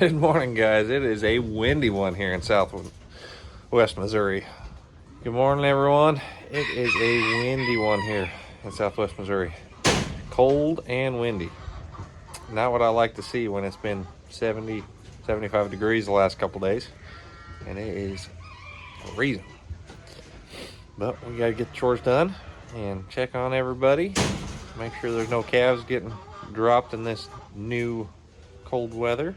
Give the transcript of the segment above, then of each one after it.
Good morning, guys. It is a windy one here in southwest Missouri. Good morning, everyone. It is a windy one here in southwest Missouri. Cold and windy. Not what I like to see when it's been 70, 75 degrees the last couple days. And it is freezing. But we got to get the chores done and check on everybody. Make sure there's no calves getting dropped in this new cold weather.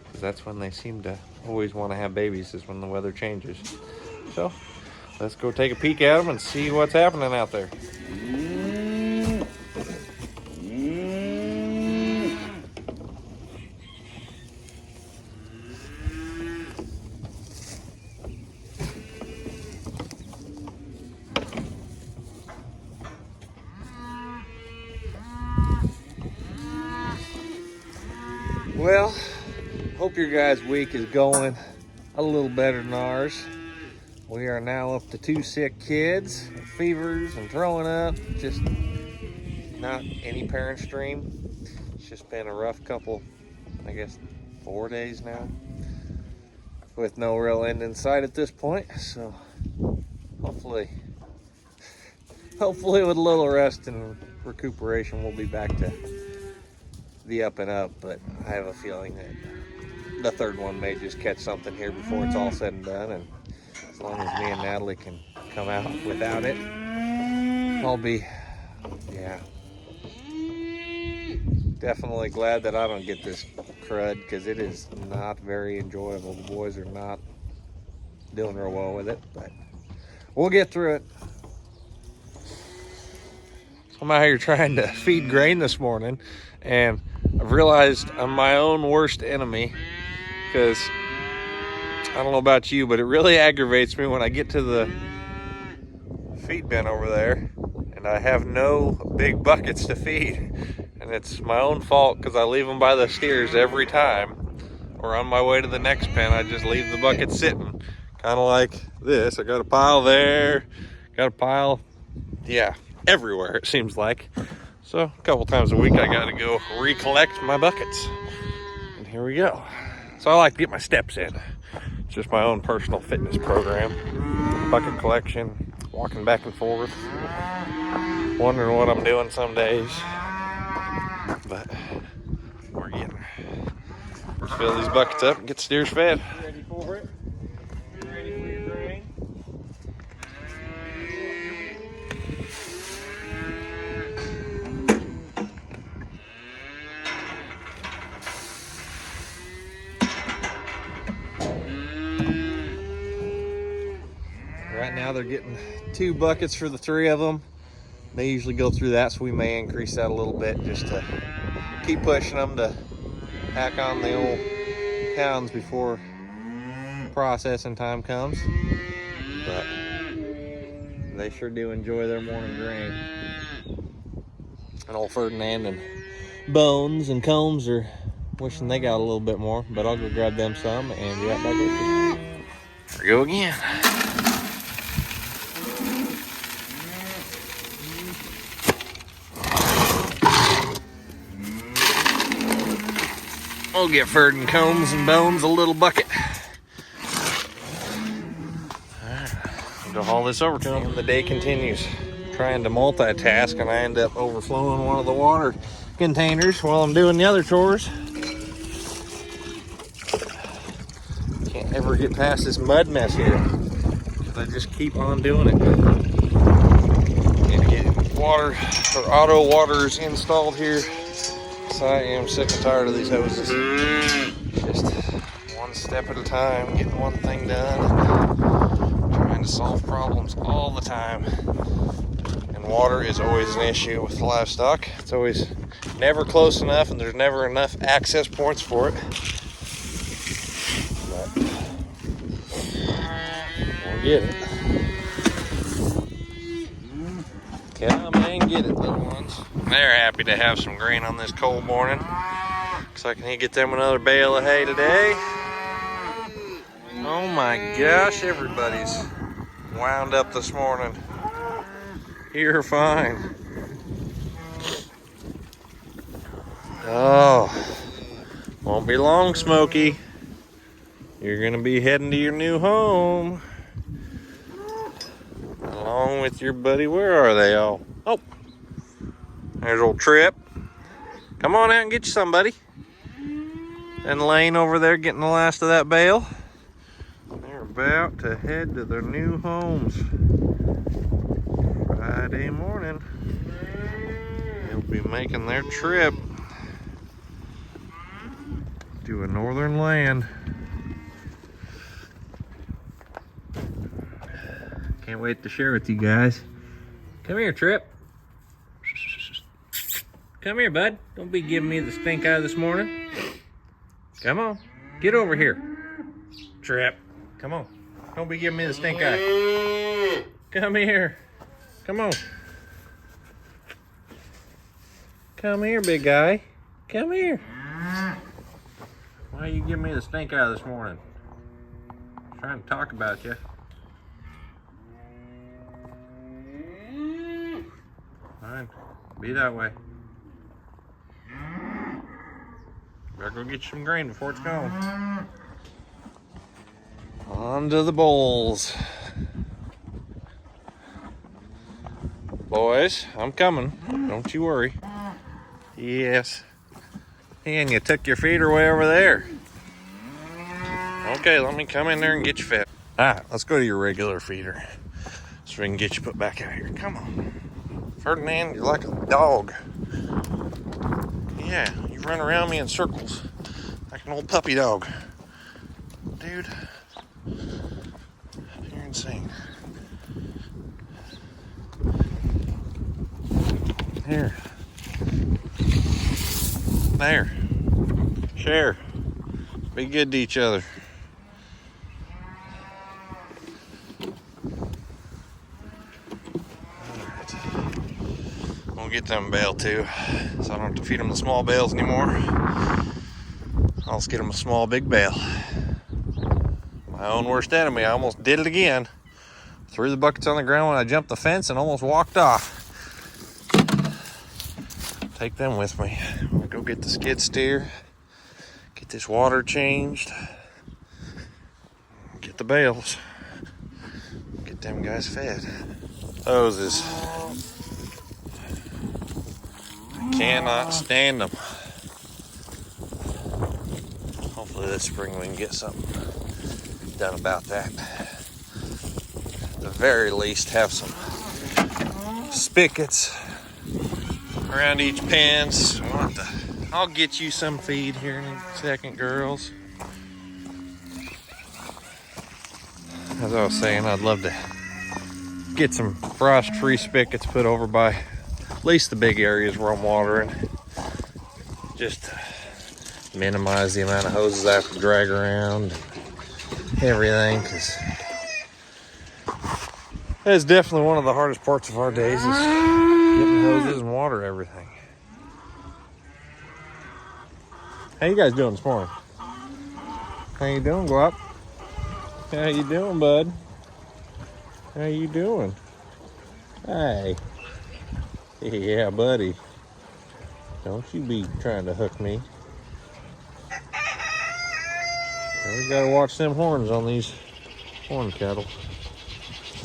Because that's when they seem to always want to have babies, is when the weather changes. So let's go take a peek at them and see what's happening out there. Well, hope your guys' week is going a little better than ours. We are now up to 2 sick kids, fevers and throwing up. Just not any parent's dream. It's just been a rough couple, I guess 4 days now, with no real end in sight at this point. So hopefully with a little rest and recuperation, we'll be back to the up and up. But I have a feeling that the third one may just catch something here before it's all said and done, and as long as me and Natalie can come out without it, I'll be, definitely glad that I don't get this crud, because it is not very enjoyable. The boys are not doing real well with it, but we'll get through it. I'm out here trying to feed grain this morning, and I've realized I'm my own worst enemy, because I don't know about you, but it really aggravates me when I get to the feed bin over there and I have no big buckets to feed. And it's my own fault, because I leave them by the steers every time. Or on my way to the next pen, I just leave the bucket sitting. Kind of like this. I got a pile there, got a pile, everywhere it seems like. So a couple times a week I got to go recollect my buckets. And here we go. So I like to get my steps in. It's just my own personal fitness program. Bucket collection, walking back and forth, wondering what I'm doing some days. But we're getting there. Let's fill these buckets up and get the steers fed. You ready for it? You ready for your grain? Right now they're getting 2 buckets for the 3 of them. They usually go through that, so we may increase that a little bit just to keep pushing them to pack on the old pounds before processing time comes. But they sure do enjoy their morning grain. And old Ferdinand and Bones and Combs are wishing they got a little bit more, but I'll go grab them some and be right back with you. There we go again. We'll get Ferd and Combs and Bones a little bucket. Alright, I'll go haul this over to them. And the day continues. Trying to multitask, and I end up overflowing one of the water containers while I'm doing the other chores. Can't ever get past this mud mess here, because I just keep on doing it. Need to get water or auto waters installed here. I am sick and tired of these hoses. Just one step at a time, getting one thing done, trying to solve problems all the time. And water is always an issue with livestock. It's always never close enough, and there's never enough access points for it. But we'll get it. Come and get it, little ones. They're happy to have some grain on this cold morning. Looks like I need to get them another bale of hay today. Oh my gosh, everybody's wound up this morning. You're fine. Oh, well, Won't be long, Smokey. You're gonna be heading to your new home. Along with your buddy. Where are they all? Oh, there's old Trip. Come on out and get you somebody. And Lane over there getting the last of that bale. They're about to head to their new homes. Friday morning. They'll be making their trip to a northern land. Can't wait to share with you guys. Come here, Trip. Come here, bud. Don't be giving me the stink eye this morning. Come on. Get over here. Trip. Come on. Don't be giving me the stink eye. Come here. Come on. Come here, big guy. Come here. Why are you giving me the stink eye this morning? I'm trying to talk about you. Fine. Be that way. Better go get you some grain before it's gone. On to the bowls. Boys, I'm coming. Don't you worry. Yes. And you took your feeder way over there. Okay, let me come in there and get you fed. Alright, let's go to your regular feeder so we can get you put back out here. Come on. Ferdinand, you're like a dog. Yeah, you run around me in circles like an old puppy dog. Dude, you're insane. Here. There. Share. Be good to each other. Alright. We'll get them bale too, so I don't have to feed them the small bales anymore. I'll just get them a small big bale. My own worst enemy. I almost did it again. Threw the buckets on the ground when I jumped the fence and almost walked off. Take them with me. I'm gonna go get the skid steer, get this water changed, get the bales, get them guys fed. Hoses. I cannot stand them. Hopefully this spring we can get something done about that. At the very least have some spigots around each pen. So I'll get you some feed here in a second, girls. As I was saying, I'd love to get some frost-free spigots put over by at least the big areas where I'm watering. Just to minimize the amount of hoses I have to drag around and everything, because that's definitely one of the hardest parts of our days, is getting hoses and water everything. How you guys doing this morning? How you doing, Guap? How you doing, bud? How you doing? Hey. Yeah, buddy. Don't you be trying to hook me. We gotta watch them horns on these horn cattle.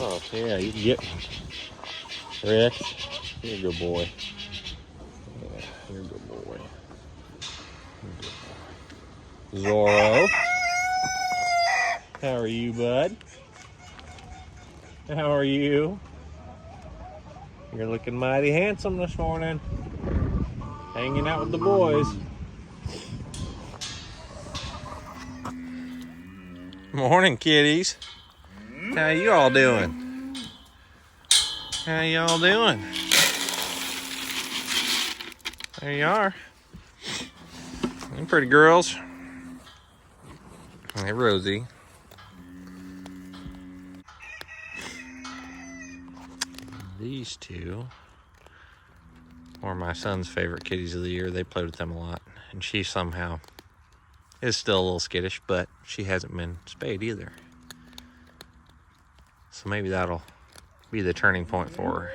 Oh, yeah, you can get me. Rex, you're a good boy. Yeah, you're a good boy. Zorro. How are you, bud? How are you? You're looking mighty handsome this morning. Hanging out with the boys. Morning, kitties. How you all doing? How y'all doing? There you are. Them pretty girls. Hey, Rosie. These two were my son's favorite kitties of the year. They played with them a lot. And she somehow is still a little skittish, but she hasn't been spayed either. So maybe that'll be the turning point for her.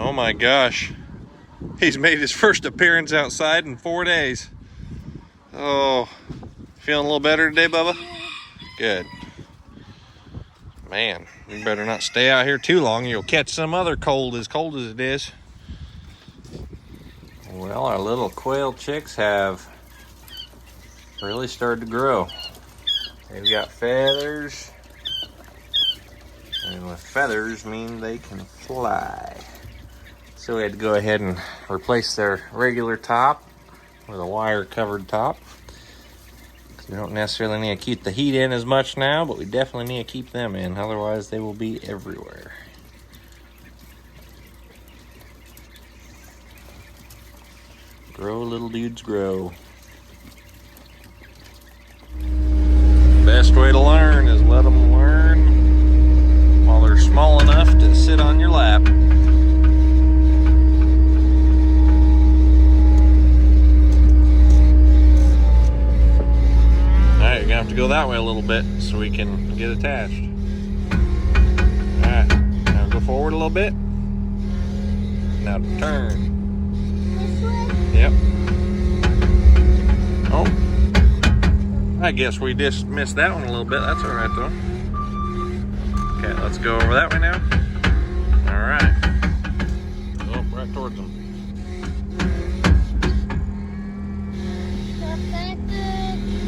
Oh my gosh. He's made his first appearance outside in 4 days. Oh, feeling a little better today, Bubba? Good. Man, you better not stay out here too long. You'll catch some other cold as it is. Well, our little quail chicks have really started to grow. They've got feathers. And with feathers mean they can fly. So we had to go ahead and replace their regular top with a wire covered top. We don't necessarily need to keep the heat in as much now, but we definitely need to keep them in, otherwise they will be everywhere. Grow, little dudes, grow. Best way to learn is let them learn while they're small enough to sit on your lap. Alright, you're gonna have to go that way a little bit so we can get attached. Alright, now go forward a little bit. Now turn. This way? Yep. Oh. I guess we just missed that one a little bit. That's alright though. Okay, let's go over that way now. Alright. Oh, right towards them.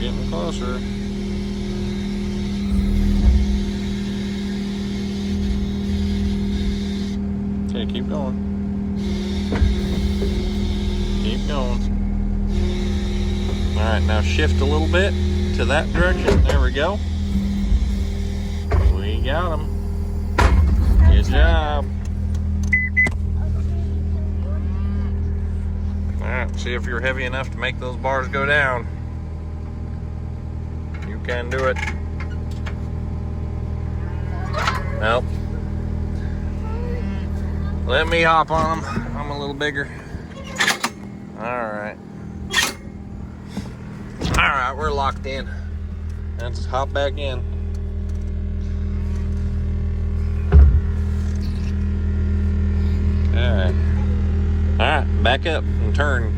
Getting closer. Okay, keep going. Keep going. Alright, now shift a little bit to that direction. There we go. We got them. Good job. Alright, see if you're heavy enough to make those bars go down. You can do it. Nope. Let me hop on them. I'm a little bigger. Alright. Alright, we're locked in. Let's hop back in. Alright. Alright, back up and turn.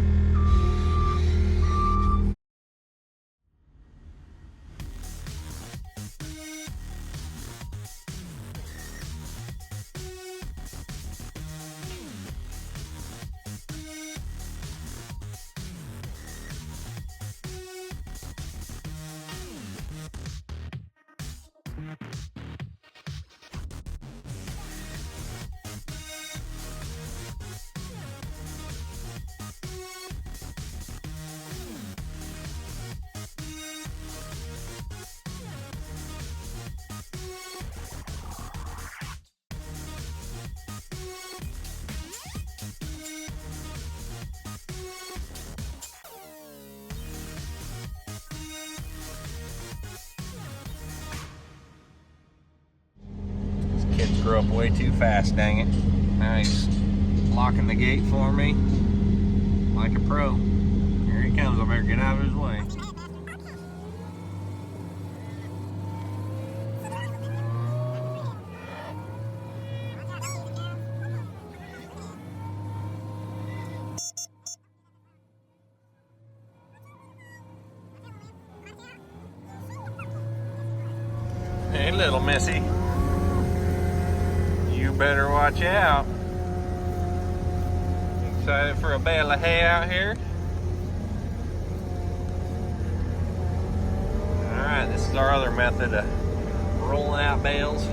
Kids grow up way too fast, dang it. Now he's locking the gate for me like a pro. Here he comes, I better get out of his way. Hey, little missy. You better watch out. Excited for a bale of hay out here? Alright, this is our other method of rolling out bales.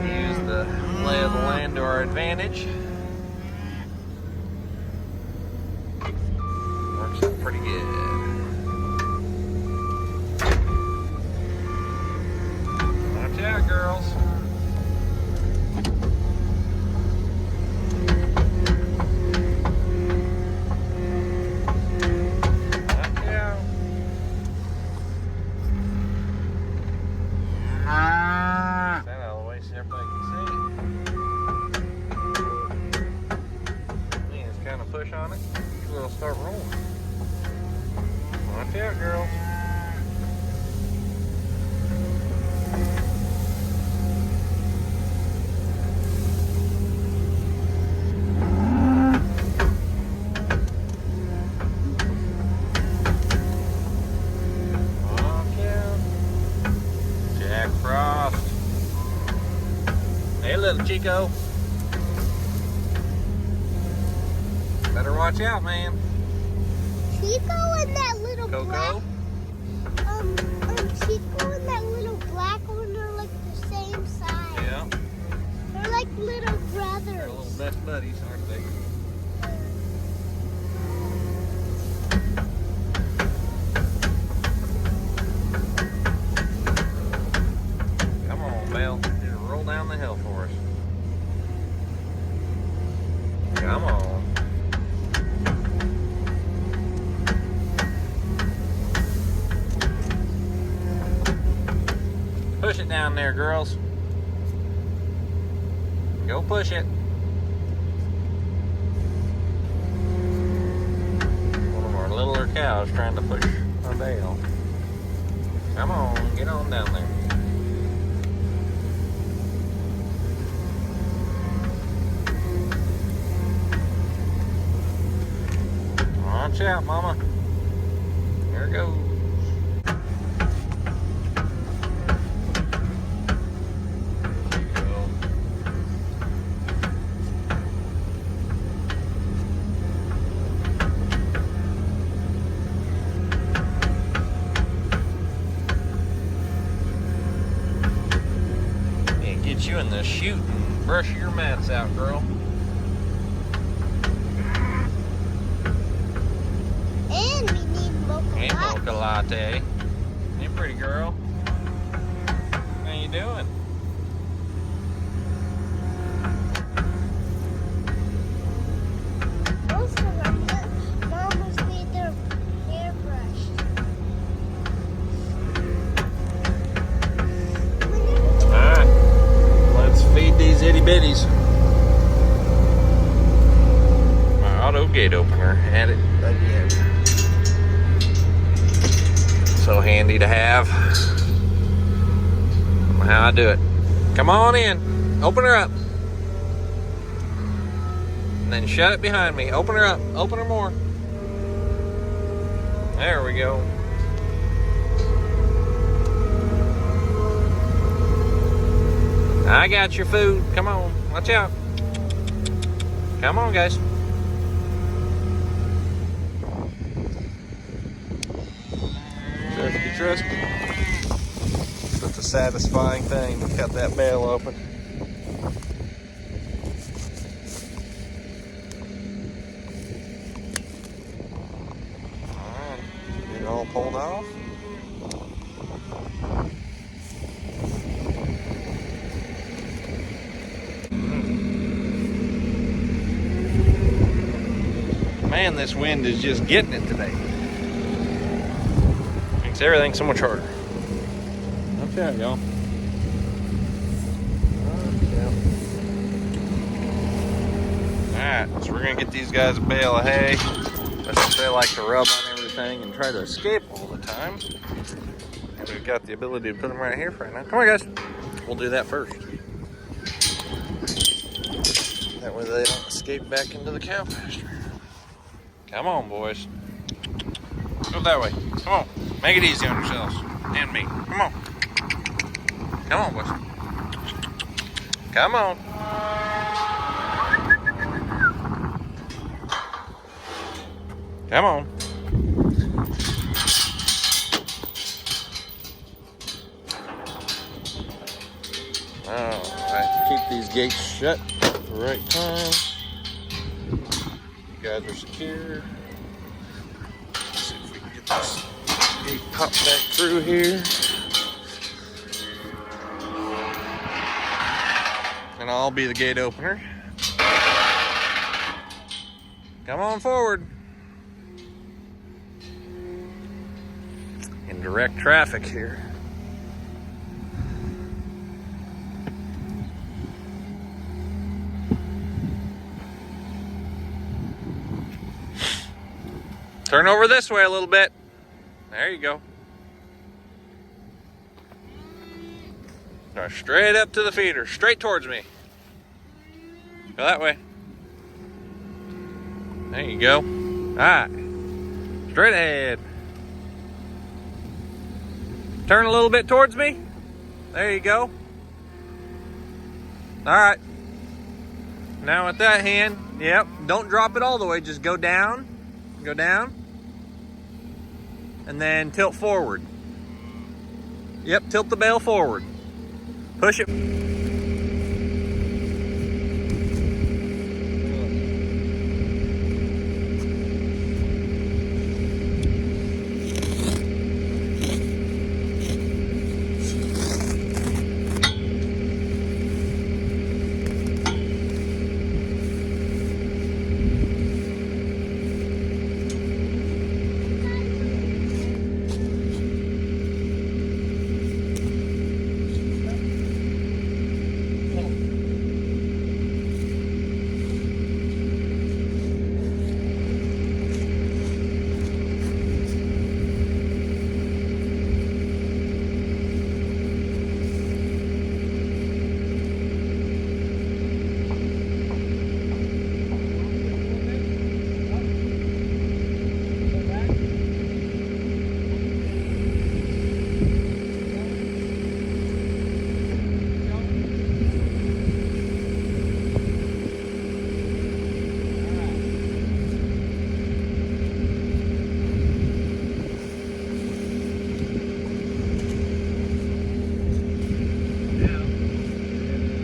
Use the lay of the land to our advantage. Works out pretty good. Watch out, girls. Push on it, usually it'll start rolling. little Chico. Better watch out, man. Chico and that little Coco? black. Chico and that little black one are like the same size. Yeah. They're like little brothers. They're little best buddies, aren't they? Come on, Belle. Just roll down the hill for us. Come on. Push it down there, girls. Go push it. One of our littler cows trying to push a bale. Come on, get on down there. Watch out, Mama. There it goes. Get you in the chute and brush your mats out, girl. And we need mocha Hey, latte. mocha latte. Hey, pretty girl. How you doing? Most of our mamas need their hair brushed. Alright, let's feed these itty bitties. My auto gate opener had it again. So handy to have. I don't know how I do it. Come on in. Open her up. And then shut it behind me. Open her up. Open her more. There we go. I got your food. Come on. Watch out. Come on, guys. Trusty. Such a satisfying thing to cut that bale open. Alright, get it all pulled off. Man, this wind is just getting it today. Makes everything so much harder. Watch out, y'all. Alright, so we're gonna get these guys a bale of hay. That's what they like to rub on everything and try to escape all the time. And we've got the ability to put them right here for right now. Come on, guys. We'll do that first. That way they don't escape back into the cow pasture. Come on, boys. Go that way. Come on. Make it easy on yourselves. And me. Come on. Come on, boys. Come on. Come on. Alright, keep these gates shut at the right time. You guys are secure. Let's see if we can get this gate popped back through here. And I'll be the gate opener. Come on forward. In direct traffic here. Turn over this way a little bit. There you go. Now straight up to the feeder, straight towards me. Go that way. There you go. Alright. Straight ahead. Turn a little bit towards me. There you go. All right. Now with that hand, yep, don't drop it all the way. Just go down, and then tilt forward. Yep, tilt the bale forward. Push it.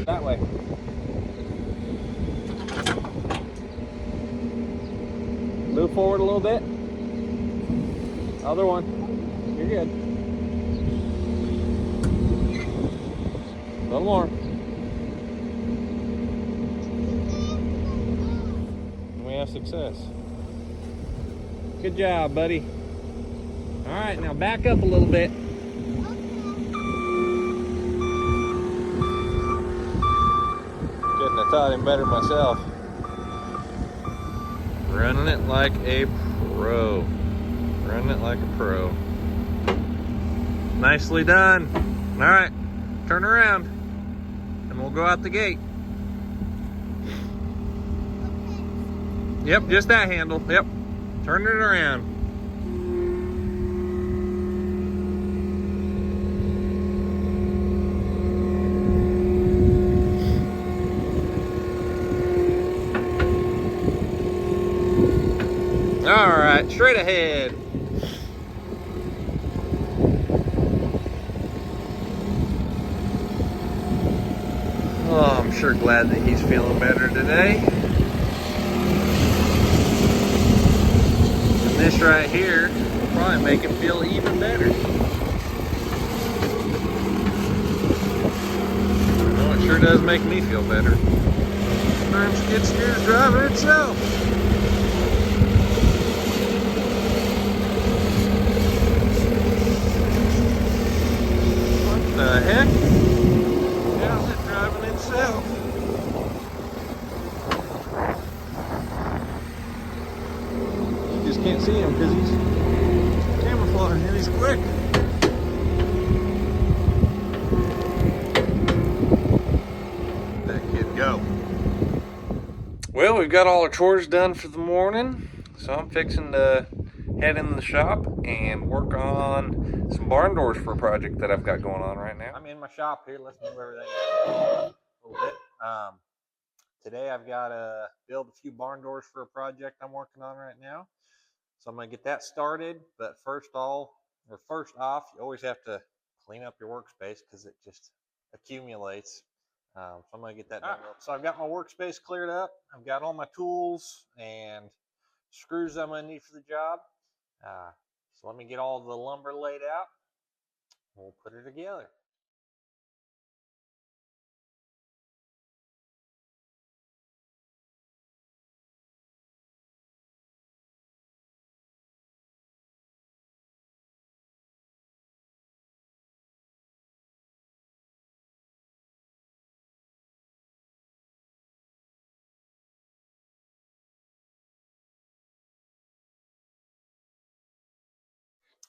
That way. Move forward a little bit. Other one. You're good. A little more. And we have success. Good job, buddy. All right, now back up a little bit. Couldn't have taught him better myself. Running it like a pro. Running it like a pro. Nicely done. All right, turn around and we'll go out the gate. Yep, just that handle. Yep, turn it around. All right, straight ahead. Oh, I'm sure glad that he's feeling better today. And this right here will probably make him feel even better. No, it sure does make me feel better. Sometimes skid steer's driving itself. What the heck? How's it driving itself? You just can't see him because he's camouflaged and he's quick. Let that kid go. Well, we've got all our chores done for the morning, so I'm fixing to head in the shop and work on some barn doors for a project that I've got going on right now. I'm in my shop here. Let's move everything a little bit. Today I've got to build a few barn doors for a project I'm working on right now. So I'm going to get that started. But first off, you always have to clean up your workspace because it just accumulates. So I'm going to get that done. So I've got my workspace cleared up. I've got all my tools and screws I'm going to need for the job. So let me get all the lumber laid out. We'll put it together.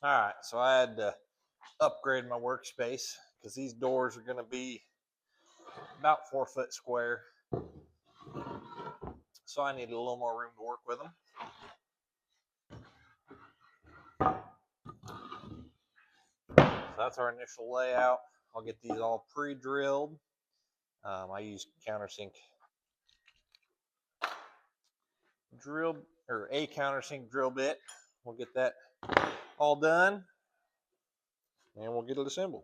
All right, so I had to upgrade my workspace because these doors are going to be about 4 foot square. So I need a little more room to work with them. So that's our initial layout. I'll get these all pre-drilled. I use countersink drill, or a countersink drill bit. We'll get that all done and we'll get it assembled.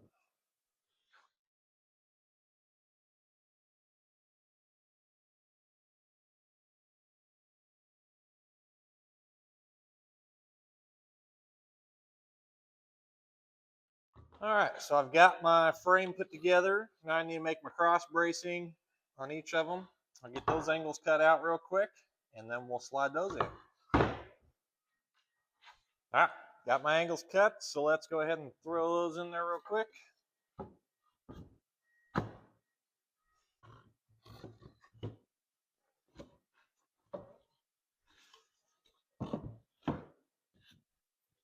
All right, so I've got my frame put together. Now I need to make my cross bracing on each of them. I'll get those angles cut out real quick and then we'll slide those in. All right, got my angles cut, so let's go ahead and throw those in there real quick.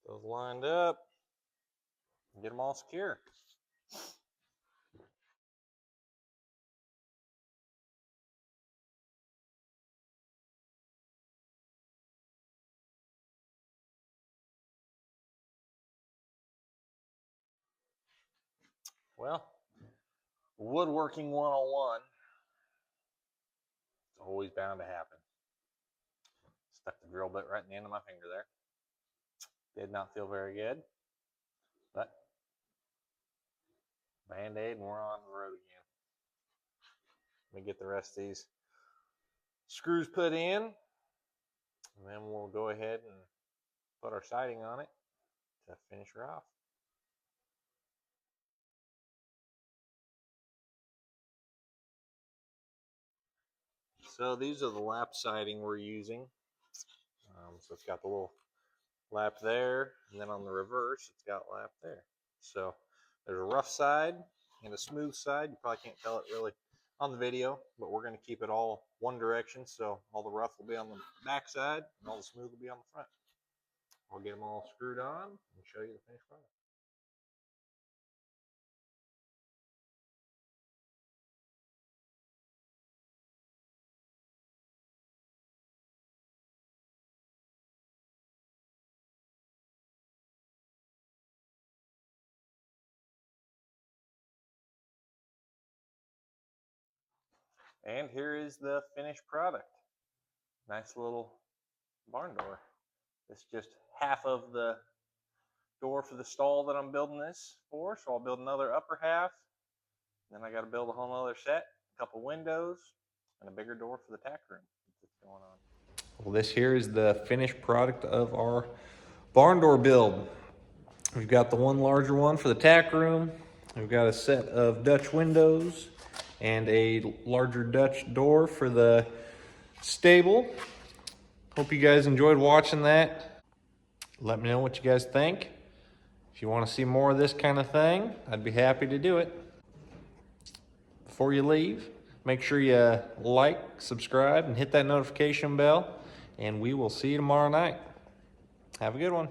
Those lined up, get them all secure. Well, woodworking 101, it's always bound to happen. Stuck the drill bit right in the end of my finger there. Did not feel very good, but Band-Aid and we're on the road again. Let me get the rest of these screws put in, and then we'll go ahead and put our siding on it to finish her off. So these are the lap siding we're using. So it's got the little lap there, and then on the reverse, it's got lap there. So there's a rough side and a smooth side. You probably can't tell it really on the video, but we're going to keep it all one direction. So all the rough will be on the back side, and all the smooth will be on the front. I'll get them all screwed on and show you the finished product. And here is the finished product. Nice little barn door. It's just half of the door for the stall that I'm building this for. So I'll build another upper half. Then I got to build a whole other set, a couple windows, and a bigger door for the tack room that's going on. Well, this here is the finished product of our barn door build. We've got the one larger one for the tack room. We've got a set of Dutch windows and a larger Dutch door for the stable. Hope you guys enjoyed watching that. Let me know what you guys think. If you want to see more of this kind of thing, I'd be happy to do it. Before you leave, make sure you like, subscribe, and hit that notification bell, and we will see you tomorrow night. Have a good one.